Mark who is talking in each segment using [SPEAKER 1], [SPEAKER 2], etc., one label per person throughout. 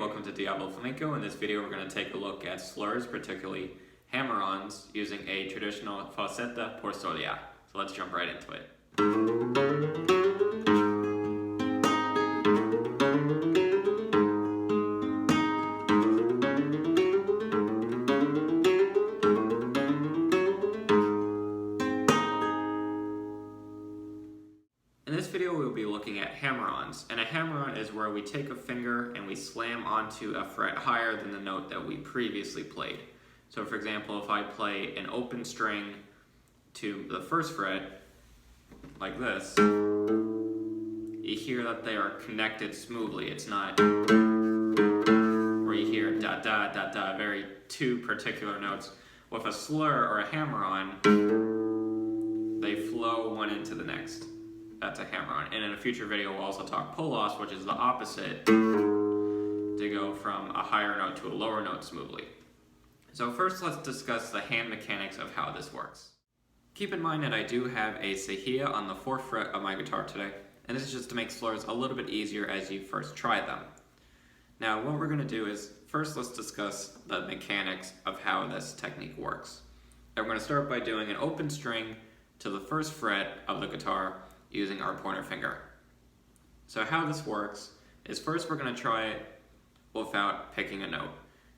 [SPEAKER 1] welcome to Diablo Flamenco. In this video we're going to take a look at slurs, particularly Hammer-Ons, using a traditional Falseta por Soleá. So let's jump right into it. In this video we'll be looking at Hammer-Ons, and a Hammer-On is where we take a finger and we slam onto a fret higher than the note that we previously played. So for example, if I play an open string to the first fret, like this, you hear that they are connected smoothly. It's not where you hear da da da da, very two particular notes. With a slur or a Hammer-On, they flow one into the next. That's a Hammer-On. And in a future video we'll also talk pull-offs, which is the opposite, to go from a higher note to a lower note smoothly. So first let's discuss the hand mechanics of how this works. Keep in mind that I do have a Cejilla on the 4th fret of my guitar today, and this is just to make slurs a little bit easier as you first try them. Now what we're going to do is, first let's discuss the mechanics of how this technique works. And we're going to start by doing an open string to the 1st fret of the guitar using our pointer finger. So how this works is, first we're going to try it without picking a note.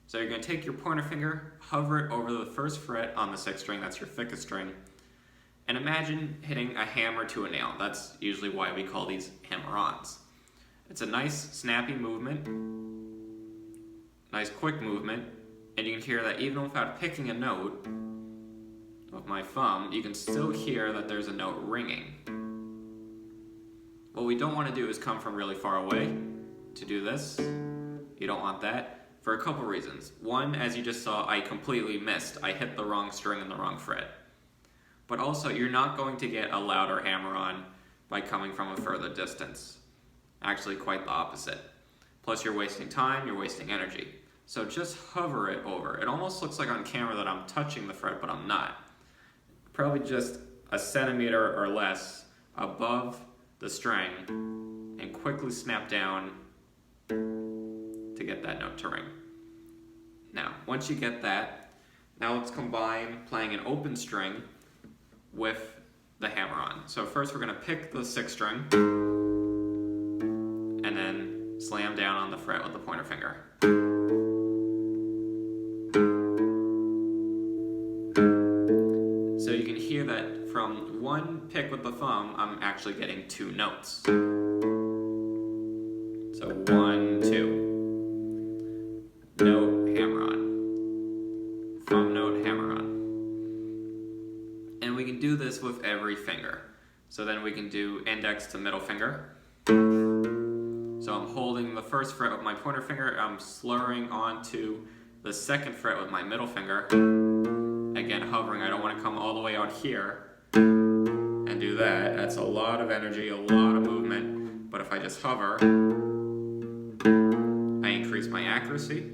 [SPEAKER 1] So you're going to take your pointer finger, hover it over the 1st fret on the 6th string, that's your thickest string, and imagine hitting a hammer to a nail. That's usually why we call these Hammer-Ons. It's a nice snappy movement, nice quick movement, and you can hear that even without picking a note with my thumb, you can still hear that there's a note ringing. What we don't want to do is come from really far away to do this. You don't want that for a couple reasons. One, as you just saw, I completely missed. I hit the wrong string in the wrong fret. But also, you're not going to get a louder Hammer-On by coming from a further distance. Actually, quite the opposite. Plus, you're wasting time, you're wasting energy. So just hover it over. It almost looks like on camera that I'm touching the fret, but I'm not. Probably just a centimeter or less above the string, and quickly snap down to get that note to ring. Now, once you get that, now let's combine playing an open string with the Hammer-On. So first we're going to pick the 6th string, and then slam down on the fret with the pointer finger. So you can hear that from one pick with the thumb, I'm actually getting 2 notes. So 1, 2. Note, Hammer-On. Thumb note, Hammer-On. And we can do this with every finger. So then we can do index to middle finger. So I'm holding the 1st fret with my pointer finger, I'm slurring onto the 2nd fret with my middle finger. Again, hovering, I don't want to come all the way out here and do that. That's a lot of energy, a lot of movement. But if I just hover, I increase my accuracy,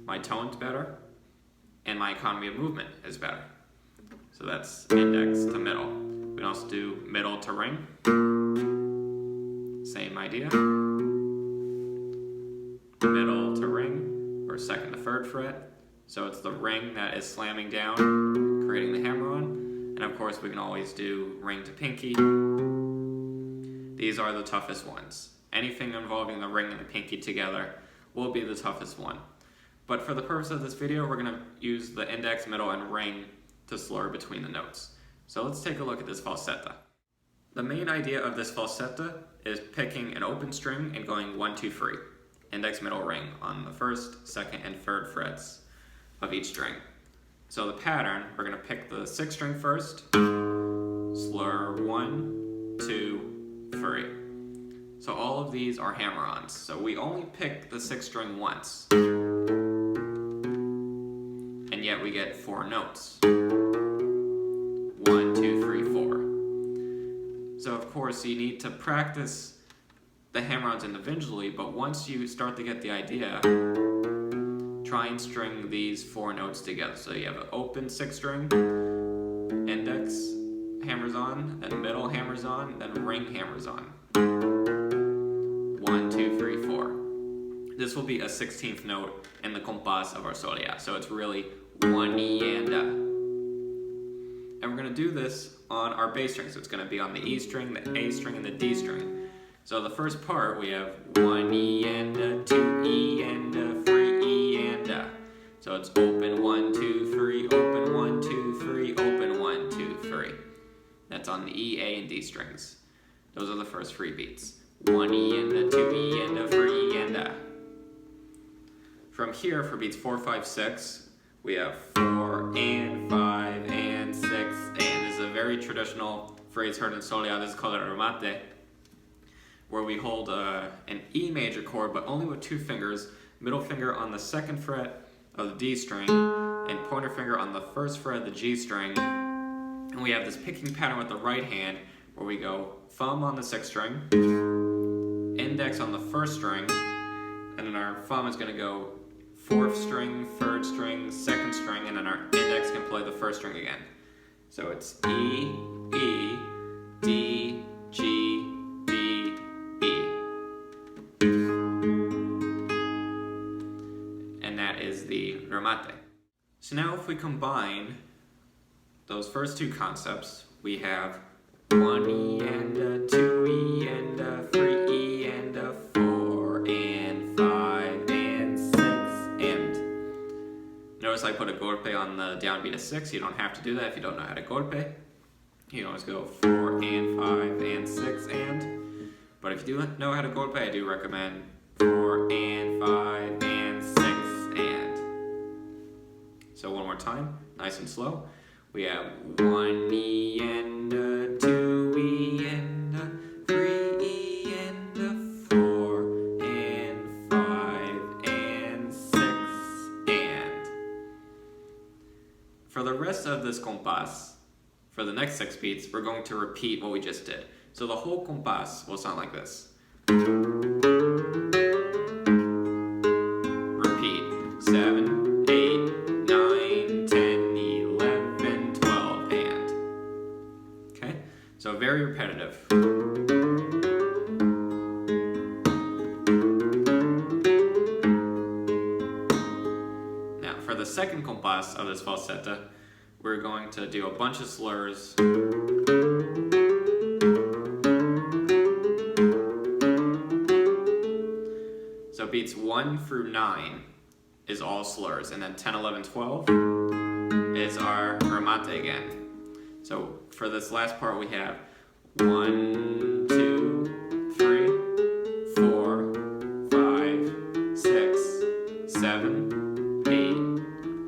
[SPEAKER 1] my tone's better, and my economy of movement is better. So that's index to middle. We can also do middle to ring. Same idea. Middle to ring, or 2nd to 3rd fret. So it's the ring that is slamming down, creating the Hammer-On. And of course we can always do ring to pinky. These are the toughest ones. Anything involving the ring and the pinky together will be the toughest one. But for the purpose of this video, we're going to use the index, middle, and ring to slur between the notes. So let's take a look at this falseta. The main idea of this falseta is picking an open string and going 1, 2, 3. Index, middle, ring on the 1st, 2nd, and 3rd frets of each string. So the pattern, we're going to pick the 6th string first, slur 1, 2, 3. So all of these are Hammer-Ons. So we only pick the 6th string once, and yet we get 4 notes. 1, 2, 3, 4. So of course you need to practice the Hammer-Ons individually, but once you start to get the idea, try and string these 4 notes together. So you have an open 6th string, index hammers on, then middle hammers on, then ring hammers on. 1, 2, 3, 4. this will be a 16th note in the Compas of our Solea. So it's really one E and a. And we're going to do this on our bass string. So it's going to be on the E string, the A string, and the D string. So the first part we have one E and a, two E and a, three E and a. So it's open 1, 2, 3, open 1, 2, 3, open 1, 2, 3. That's on the E, A, and D strings. Those are the first 3 beats. 1 E and a, 2 E and a, 3 E and a. From here, for beats 4, 5, 6, we have 4 and 5 and 6 and. This is a very traditional phrase heard in Solea. This is called a remate, where we hold an E major chord, but only with 2 fingers, middle finger on the 2nd fret of the D string, and pointer finger on the 1st fret of the G string. And we have this picking pattern with the right hand, where we go thumb on the 6th string, index on the 1st string, and then our thumb is going to go 4th string, 3rd string, 2nd string, and then our index can play the 1st string again. So it's E, E, D, G, B, E. And that is the remate. So now if we combine those first 2 concepts, we have 1 E and a, 2 E and a, 3 E and a, 4 and 5 and 6 and. Notice I put a golpe on the downbeat of 6. You don't have to do that if you don't know how to golpe. You can always go 4 and 5 and 6 and. But if you do know how to golpe, I do recommend 4 and 5 and 6 and. So one more time, nice and slow. We have 1 E and a, 2 E and a, 3 E and a, 4 and 5 and 6 and. For the rest of this compas, for the next 6 beats, we're going to repeat what we just did. So the whole compas will sound like this. Repeat. 7, 8, 9, 10, 11, 12, and. Okay? So very repetitive. Now, for the second compas of this falseta, we're going to do a bunch of slurs. So beats 1 through 9 is all slurs, and then 10, 11, 12 is our remate again. So for this last part we have 1, 2, 3, 4, 5, 6, 7, 8,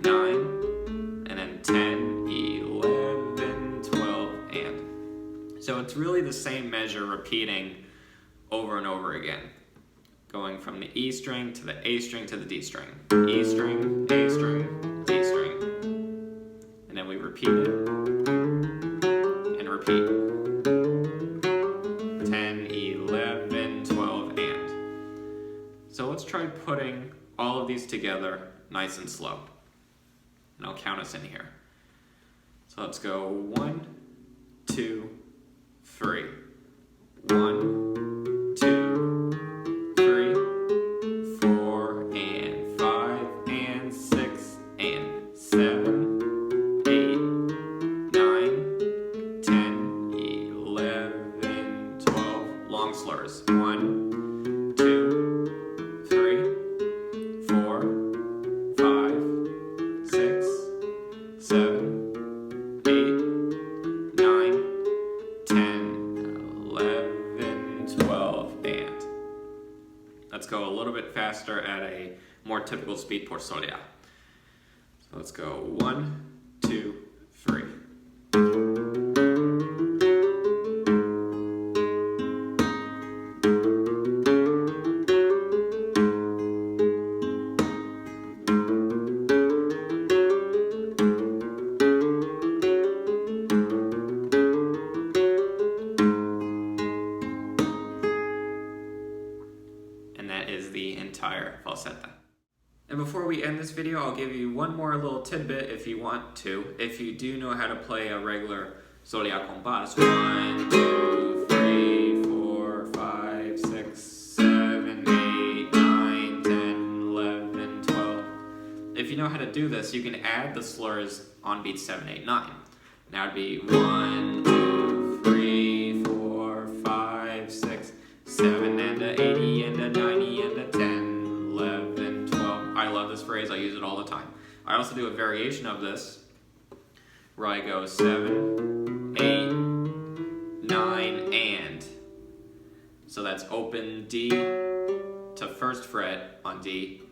[SPEAKER 1] 9, and then 10, 11, 12, and. So it's really the same measure repeating over and over again, going from the E string to the A string to the D string. E string, A string, D string. And then we repeat it and repeat. 10, 11, 12, and. So let's try putting all of these together nice and slow. And I'll count us in here. So let's go 1, 2, 3. 1, 2, 3, 4, and 5, and 6, and 7, 8, 9, 10, 11, 12. Long slurs. 1, 2, 3, 4, 5, 6, 7, 8, 9, 10, 11, 12, and. Let's go a little bit faster at a more typical speed por Solea. So let's go 1, 2, 3. Is the entire falseta. And before we end this video, I'll give you one more little tidbit if you want to. If you do know how to play a regular Solea compas. 1, 2, 3, 4, 5, 6, 7, 8, 9, 10, know how to do this, you can add the slurs on beats 7, 8, 9. Now it'd be 1, 2, 3, 4, 5, 6, 7, and a 80, and a 90, and a 10, 11, 12. I love this phrase, I use it all the time. I also do a variation of this where I go 7, 8, 9, and. So that's open D to first fret on D,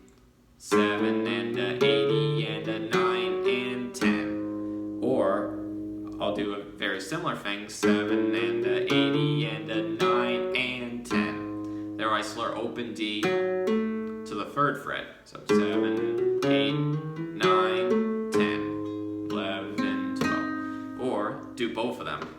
[SPEAKER 1] 7 and a 80 and a 9 and 10. Or I'll do a very similar thing, 7 and a 80 and a 9 and 10. There I slur open D to the third fret. So 7, 8, 9, 10, 11, 12. Or do both of them.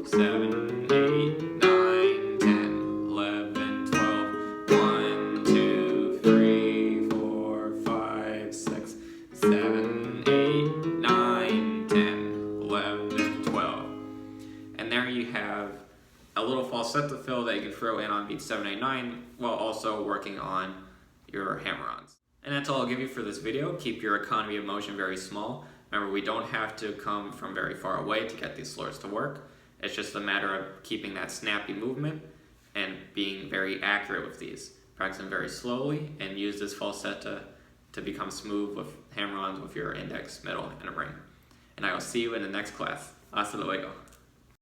[SPEAKER 1] 7, 8, 9, 10, 11, 12, 1, 2, 3, 4, 5, 6, 7, 8, 9, 10, 11, 12. And there you have a little falsetto fill that you can throw in on beats 7, 8, 9 while also working on your hammer-ons. And that's all I'll give you for this video. Keep your economy of motion very small. Remember, we don't have to come from very far away to get these slurs to work. It's just a matter of keeping that snappy movement and being very accurate with these. Practice them very slowly and use this falseta to become smooth with hammer-ons with your index, middle, and a ring. And I will see you in the next class. Hasta luego.